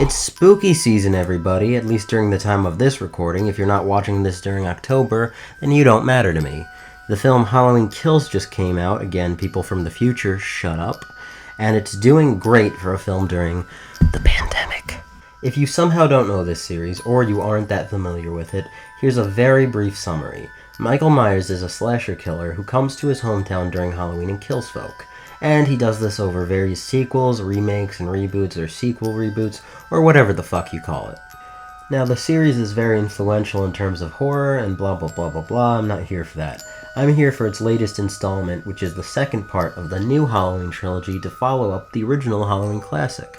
It's spooky season, everybody, at least during the time of this recording. If you're not watching this during October, then you don't matter to me. The film Halloween Kills just came out. Again, people from the future, shut up. And it's doing great for a film during the pandemic. If you somehow don't know this series, or you aren't that familiar with it, here's a very brief summary. Michael Myers is a slasher killer who comes to his hometown during Halloween and kills folk. And he does this over various sequels, remakes, and reboots, or sequel reboots, or whatever the fuck you call it. Now, the series is very influential in terms of horror, and blah blah blah blah blah. I'm not here for that. I'm here for its latest installment, which is the second part of the new Halloween trilogy to follow up the original Halloween classic.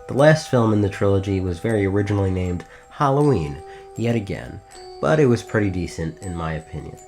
The last film in the trilogy was very originally named Halloween, yet again, but it was pretty decent in my opinion.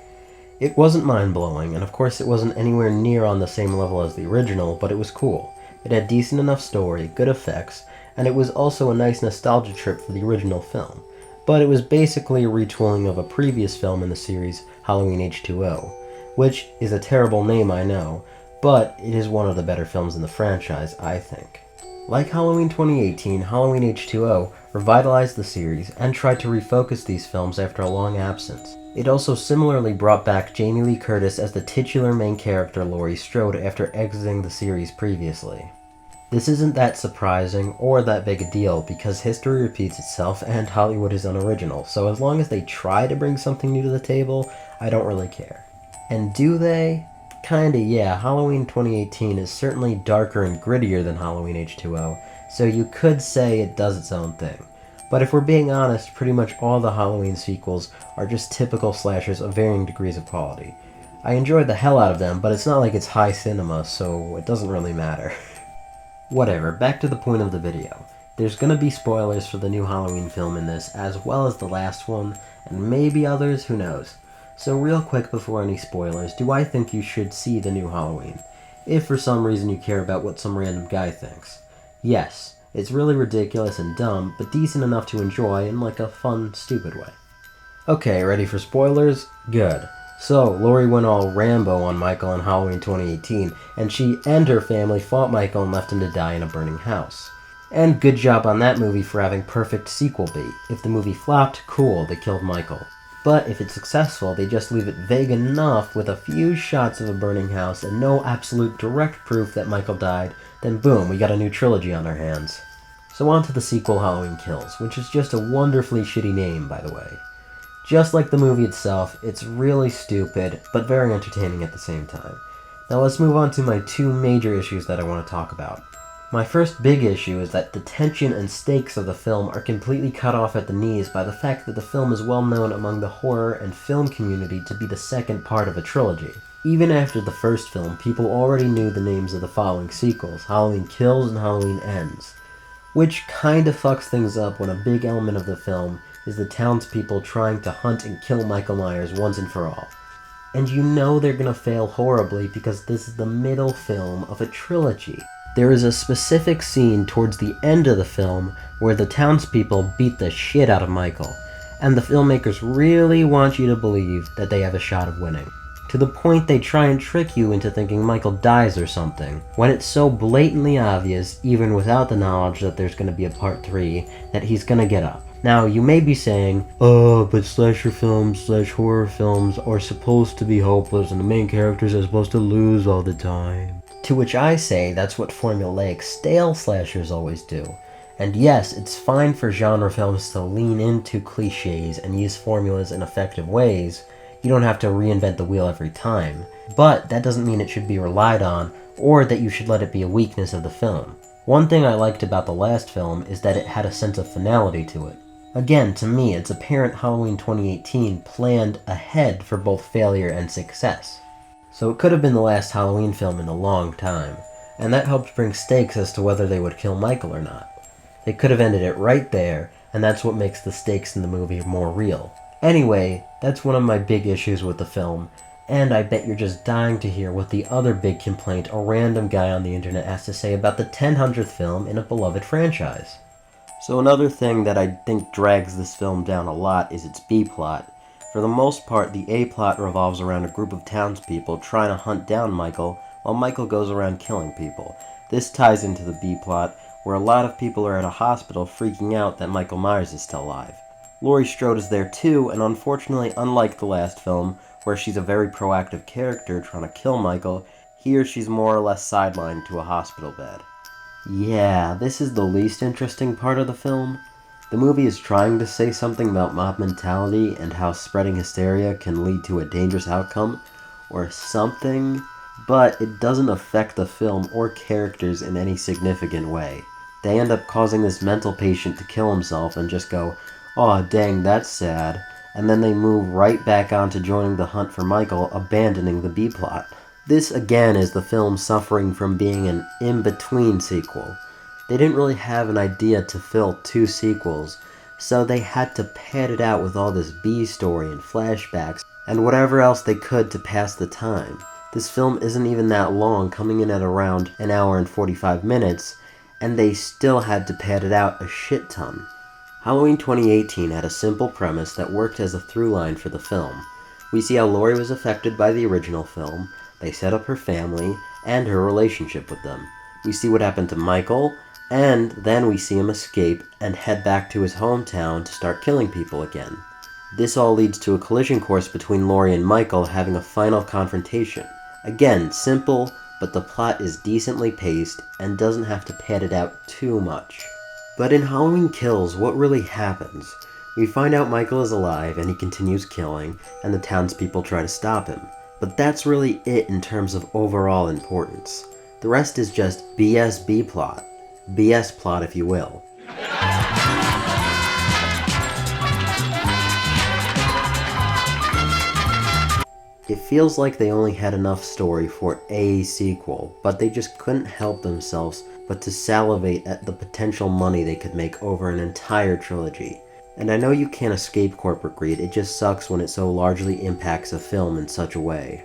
It wasn't mind-blowing, and of course it wasn't anywhere near on the same level as the original, but it was cool. It had decent enough story, good effects, and it was also a nice nostalgia trip for the original film. But it was basically a retooling of a previous film in the series, Halloween H2O, which is a terrible name, I know, but it is one of the better films in the franchise, I think. Like Halloween 2018, Halloween H2O revitalized the series and tried to refocus these films after a long absence. It also similarly brought back Jamie Lee Curtis as the titular main character Laurie Strode after exiting the series previously. This isn't that surprising or that big a deal because history repeats itself and Hollywood is unoriginal, so as long as they try to bring something new to the table, I don't really care. And do they? Kinda, yeah. Halloween 2018 is certainly darker and grittier than Halloween H2O, so you could say it does its own thing. But if we're being honest, pretty much all the Halloween sequels are just typical slashers of varying degrees of quality. I enjoyed the hell out of them, but it's not like it's high cinema, so it doesn't really matter. Whatever, back to the point of the video. There's gonna be spoilers for the new Halloween film in this, as well as the last one, and maybe others, who knows. So real quick before any spoilers, do I think you should see the new Halloween? If for some reason you care about what some random guy thinks. Yes. It's really ridiculous and dumb, but decent enough to enjoy in like a fun, stupid way. Okay, ready for spoilers? Good. So, Laurie went all Rambo on Michael in Halloween 2018, and she and her family fought Michael and left him to die in a burning house. And good job on that movie for having perfect sequel bait. If the movie flopped, cool, they killed Michael. But if it's successful, they just leave it vague enough with a few shots of a burning house and no absolute direct proof that Michael died, then boom, we got a new trilogy on our hands. So on to the sequel Halloween Kills, which is just a wonderfully shitty name, by the way. Just like the movie itself, it's really stupid, but very entertaining at the same time. Now let's move on to my two major issues that I want to talk about. My first big issue is that the tension and stakes of the film are completely cut off at the knees by the fact that the film is well known among the horror and film community to be the second part of a trilogy. Even after the first film, people already knew the names of the following sequels, Halloween Kills and Halloween Ends. Which kinda fucks things up when a big element of the film is the townspeople trying to hunt and kill Michael Myers once and for all. And you know they're gonna fail horribly because this is the middle film of a trilogy. There is a specific scene towards the end of the film where the townspeople beat the shit out of Michael, and the filmmakers really want you to believe that they have a shot of winning. To the point they try and trick you into thinking Michael dies or something, when it's so blatantly obvious, even without the knowledge that there's going to be a part 3, that he's going to get up. Now, you may be saying, oh, but slasher films / horror films are supposed to be hopeless and the main characters are supposed to lose all the time. To which I say that's what formulaic stale slashers always do. And yes, it's fine for genre films to lean into cliches and use formulas in effective ways. You don't have to reinvent the wheel every time. But that doesn't mean it should be relied on, or that you should let it be a weakness of the film. One thing I liked about the last film is that it had a sense of finality to it. Again, to me, it's apparent Halloween 2018 planned ahead for both failure and success. So it could have been the last Halloween film in a long time, and that helped bring stakes as to whether they would kill Michael or not. They could have ended it right there, and that's what makes the stakes in the movie more real. Anyway, that's one of my big issues with the film, and I bet you're just dying to hear what the other big complaint a random guy on the internet has to say about the 100th film in a beloved franchise. So another thing that I think drags this film down a lot is its B-plot. For the most part, the A-plot revolves around a group of townspeople trying to hunt down Michael, while Michael goes around killing people. This ties into the B-plot, where a lot of people are at a hospital freaking out that Michael Myers is still alive. Laurie Strode is there too, and unfortunately, unlike the last film, where she's a very proactive character trying to kill Michael, here she's more or less sidelined to a hospital bed. Yeah, this is the least interesting part of the film. The movie is trying to say something about mob mentality and how spreading hysteria can lead to a dangerous outcome, or something, but it doesn't affect the film or characters in any significant way. They end up causing this mental patient to kill himself and just go, "Aw, dang, that's sad," and then they move right back on to joining the hunt for Michael, abandoning the B-plot. This again is the film suffering from being an in-between sequel. They didn't really have an idea to fill 2 sequels, so they had to pad it out with all this B-story and flashbacks and whatever else they could to pass the time. This film isn't even that long, coming in at around an hour and 45 minutes, and they still had to pad it out a shit ton. Halloween 2018 had a simple premise that worked as a through line for the film. We see how Laurie was affected by the original film, they set up her family, and her relationship with them. We see what happened to Michael, and then we see him escape and head back to his hometown to start killing people again. This all leads to a collision course between Laurie and Michael having a final confrontation. Again, simple, but the plot is decently paced and doesn't have to pad it out too much. But in Halloween Kills, what really happens? We find out Michael is alive and he continues killing, and the townspeople try to stop him. But that's really it in terms of overall importance. The rest is just BS B-plot. BS plot, if you will. It feels like they only had enough story for a sequel, but they just couldn't help themselves but to salivate at the potential money they could make over an entire trilogy. And I know you can't escape corporate greed, it just sucks when it so largely impacts a film in such a way.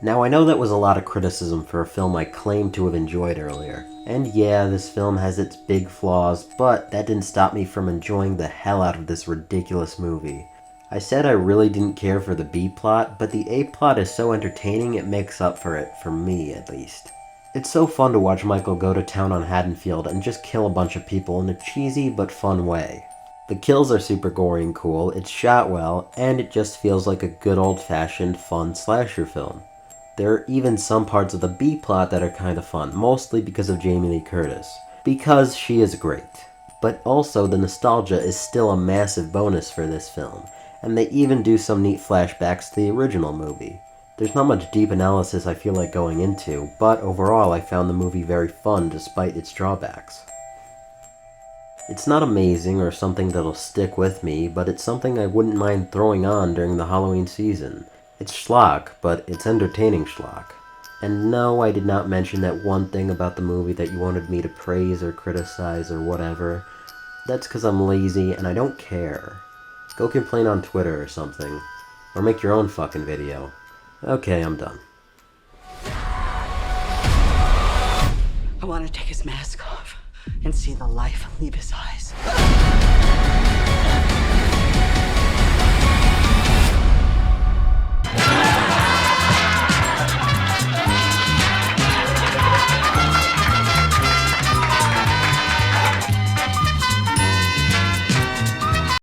Now I know that was a lot of criticism for a film I claimed to have enjoyed earlier. And yeah, this film has its big flaws, but that didn't stop me from enjoying the hell out of this ridiculous movie. I said I really didn't care for the B-plot, but the A-plot is so entertaining it makes up for it, for me at least. It's so fun to watch Michael go to town on Haddonfield and just kill a bunch of people in a cheesy but fun way. The kills are super gory and cool, it's shot well, and it just feels like a good old-fashioned fun slasher film. There are even some parts of the B-plot that are kinda fun, mostly because of Jamie Lee Curtis. Because she is great. But also, the nostalgia is still a massive bonus for this film, and they even do some neat flashbacks to the original movie. There's not much deep analysis I feel like going into, but overall I found the movie very fun despite its drawbacks. It's not amazing or something that'll stick with me, but it's something I wouldn't mind throwing on during the Halloween season. It's schlock, but it's entertaining schlock. And no, I did not mention that one thing about the movie that you wanted me to praise or criticize or whatever. That's because I'm lazy and I don't care. Go complain on Twitter or something. Or make your own fucking video. Okay, I'm done. I want to take his mask off and see the life leave his eyes.